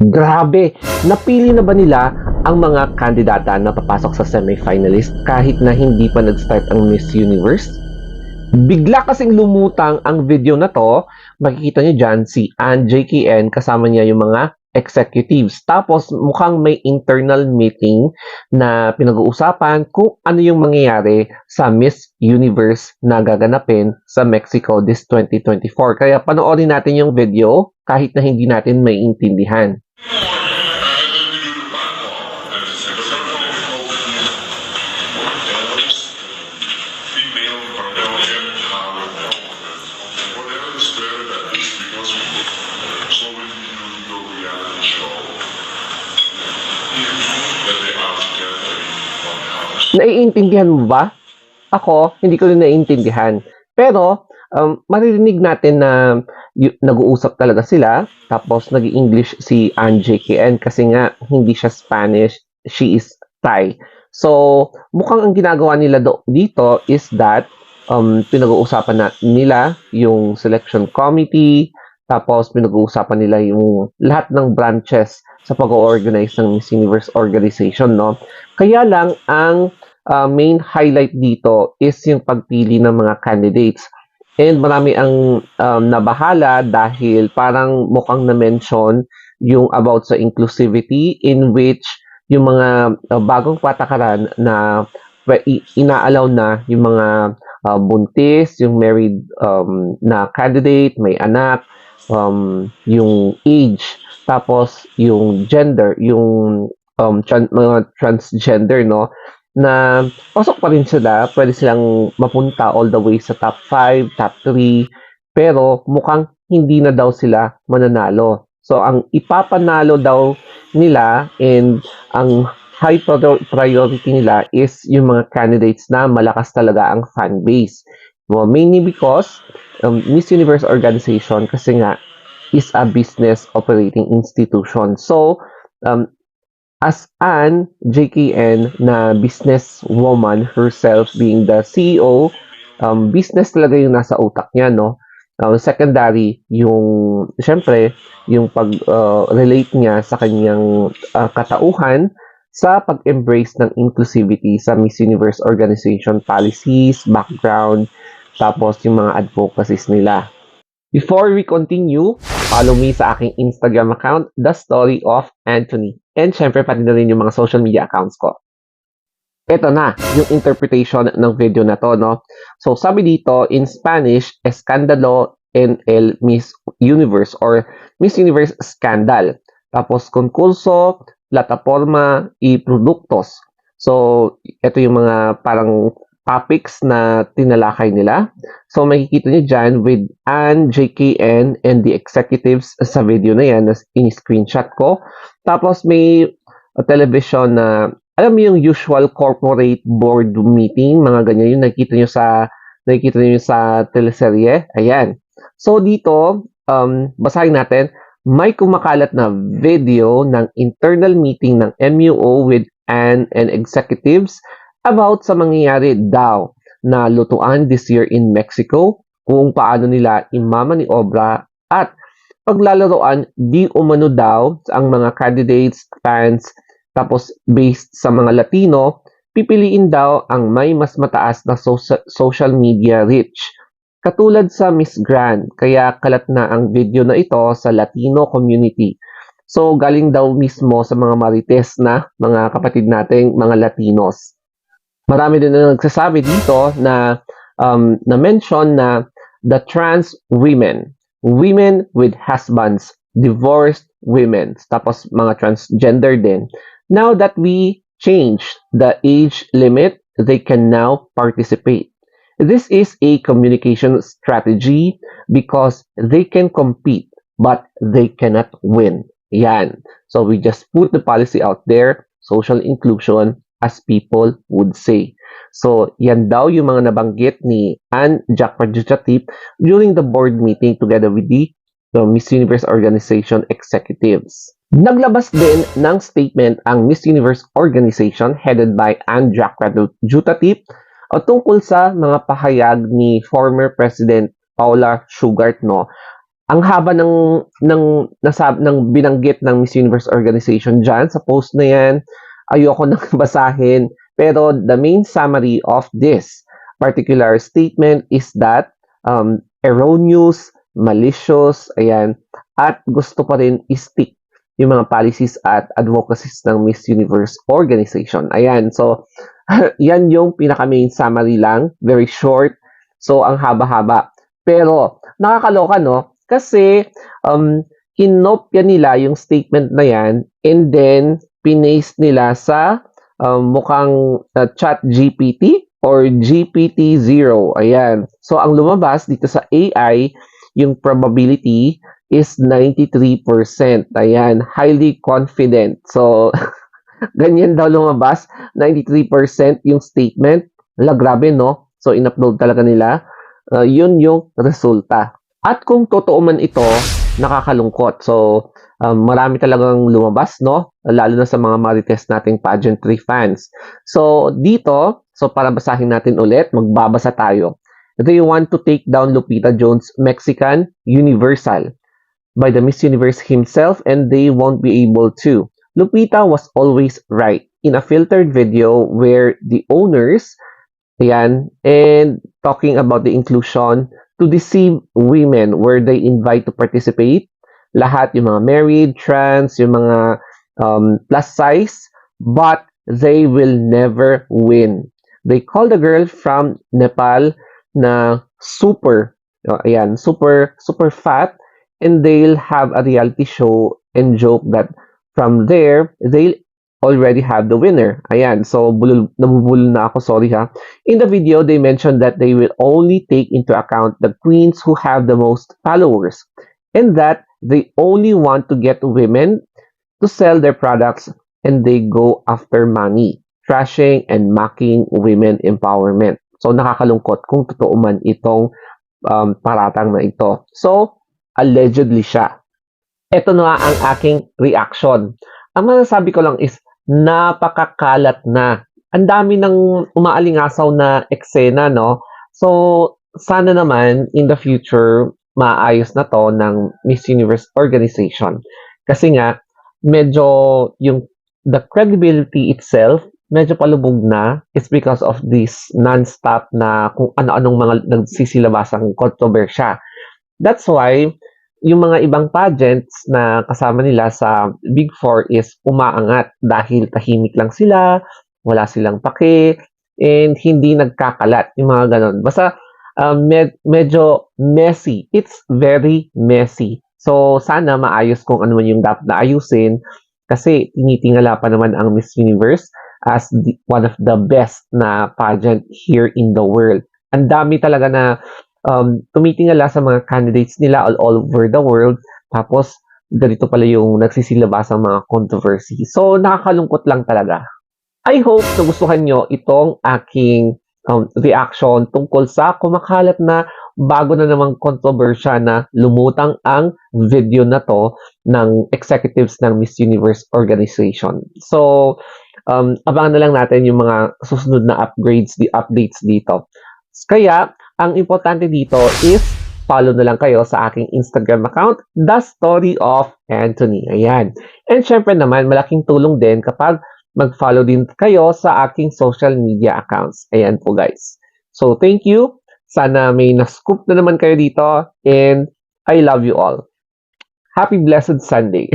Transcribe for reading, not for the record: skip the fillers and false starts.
Grabe! Napili na ba nila ang mga kandidata na papasok sa semifinalist kahit na hindi pa nag-start ang Miss Universe? Bigla kasing lumutang ang video na to. Makikita nyo dyan si Ann JKN kasama niya yung mga executives. Tapos mukhang may internal meeting na pinag-uusapan kung ano yung mangyayari sa Miss Universe na gaganapin sa Mexico this 2024. Kaya panoorin natin yung video kahit na hindi natin maiintindihan. Naiintindihan mo ba? Ako, hindi ko rin naiintindihan. Pero, maririnig natin na nag-uusap talaga sila. Tapos, nag-English si Ann JKN kasi nga, hindi siya Spanish. She is Thai. So, mukhang ang ginagawa nila dito is that pinag-uusapan nila yung selection committee. Tapos, pinag-uusapan nila yung lahat ng branches sa pag-organize ng Miss Universe organization, no? Kaya lang, ang main highlight dito is yung pagpili ng mga candidates. And marami ang nabahala dahil parang mukhang na-mention yung about sa inclusivity in which yung mga bagong patakaran na inaalaw na yung mga buntis, yung married na candidate, may anak, yung age, tapos yung gender, yung mga transgender, no? Na pasok pa rin sila, pwede silang mapunta all the way sa top 5, top 3, pero mukhang hindi na daw sila mananalo. So, ang ipapanalo daw nila and ang high priority nila is yung mga candidates na malakas talaga ang fan base. Well, mainly because Miss Universe organization kasi nga is a business operating institution. So, as Ann JKN na businesswoman herself being the CEO, business talaga yung nasa utak niya, no? Secondary, yung, syempre, yung pag-relate niya sa kanyang katauhan sa pag-embrace ng inclusivity sa Miss Universe organization policies, background, tapos yung mga advocacies nila. Before we continue, follow me sa aking Instagram account, The Story of Anthony. And syempre, pati na rin yung mga social media accounts ko. Ito na, yung interpretation ng video na to, no? So, sabi dito, in Spanish, Escándalo en el Miss Universe or Miss Universe Scandal. Tapos, concurso, plataforma, y productos. So, ito yung mga parang topics na tinalakay nila. So, makikita nyo dyan with Ann JKN and the executives sa video na yan na in-screenshot ko. Tapos, may television na alam mo yung usual corporate board meeting, mga ganyan yung nakikita nyo sa teleserye. Ayan. So dito, basahin natin, may kumakalat na video ng internal meeting ng MUO with Ann and executives about sa mangyayari daw na lutuan this year in Mexico, kung paano nila imamaniobra at paglalaroan di umano daw ang mga candidates, fans, tapos based sa mga Latino, pipiliin daw ang may mas mataas na social media reach. Katulad sa Miss Grand, kaya kalat na ang video na ito sa Latino community. So galing daw mismo sa mga marites na mga kapatid nating mga Latinos. Marami din na nagsasabi dito na na-mention na the trans women, women with husbands, divorced women, tapos mga transgender din. Now that we changed the age limit, they can now participate. This is a communication strategy because they can compete, but they cannot win. Yan. So we just put the policy out there, social inclusion, as people would say. So, yan daw yung mga nabanggit ni Ann Jacquard-Jutip during the board meeting together with the Miss Universe organization executives. Naglabas din ng statement ang Miss Universe organization headed by Ann Jacquard-Jutip tungkol sa mga pahayag ni former President Paula Shugart, no, Ang haba ng binanggit ng Miss Universe organization diyan sa post na 'yan. Ayoko nang basahin, pero the main summary of this particular statement is that, erroneous, malicious, ayan, at gusto pa rin i-stick yung mga policies at advocacies ng Miss Universe organization. Ayan, so 'yan yung pinaka-main summary lang, very short. So, ang haba-haba. Pero nakakaloka 'no, kasi, kinopya nila yung statement na 'yan and then pinaste nila sa, mukhang, ChatGPT or GPT-0, ayan. So, ang lumabas dito sa AI, yung probability is 93%, ayan, highly confident. So, ganyan daw lumabas, 93% yung statement. Hala, grabe 'no? So, in-upload talaga nila. Yun yung resulta. At kung totoo man ito, nakakalungkot. So, marami talagang lumabas, no? Lalo na sa mga Marites nating pageantry fans. So, dito, so para basahin natin ulit, magbabasa tayo. They want to take down Lupita Jones' Mexican Universal by the Miss Universe himself and they won't be able to. Lupita was always right in a filtered video where the owners, ayan, and talking about the inclusion to deceive women where they invite to participate. Lahat yung mga married, trans, yung mga plus size, but they will never win. They call the girl from Nepal na super, ayan, super fat, and they'll have a reality show and joke that from there, they'll already have the winner. Ayan, so nabubulol na ako, sorry ha. In the video, they mentioned that they will only take into account the queens who have the most followers and that they only want to get women to sell their products and they go after money, trashing and mocking women empowerment. So nakakalungkot kung totoo man itong paratang na ito. So, allegedly siya. Ito na ang aking reaction. Ang masasabi ko lang is napakakalat na. Ang dami ng umaalingasaw na eksena, no? So, sana naman in the future maayos na to ng Miss Universe organization. Kasi nga, medyo yung the credibility itself, medyo palubog na. It's because of this non-stop na kung ano-anong mga nagsisilabasang kontrobersya. That's why, yung mga ibang pageants na kasama nila sa Big Four is umaangat dahil tahimik lang sila, wala silang pake, and hindi nagkakalat, yung mga ganon. Basta medyo messy. It's very messy. So, sana maayos kung ano man yung dapat na ayusin kasi tinitingala pa naman ang Miss Universe as one of the best na pageant here in the world. Ang dami talaga na tumitingala sa mga candidates nila all over the world. Tapos, ganito pala yung nagsisilabas ng mga controversy. So, nakakalungkot lang talaga. I hope nagustuhan nyo itong aking reaction tungkol sa kumakalat na bago na namang kontrobersya na lumutang ang video na to ng executives ng Miss Universe organization. So, abangan na lang natin yung mga susunod na updates dito. Kaya, ang importante dito is follow na lang kayo sa aking Instagram account, The Story of Anthony. Ayan. And syempre naman, malaking tulong din kapag mag-follow din kayo sa aking social media accounts. Ayan po guys. So, thank you. Sana may na-scoop na naman kayo dito and I love you all. Happy Blessed Sunday.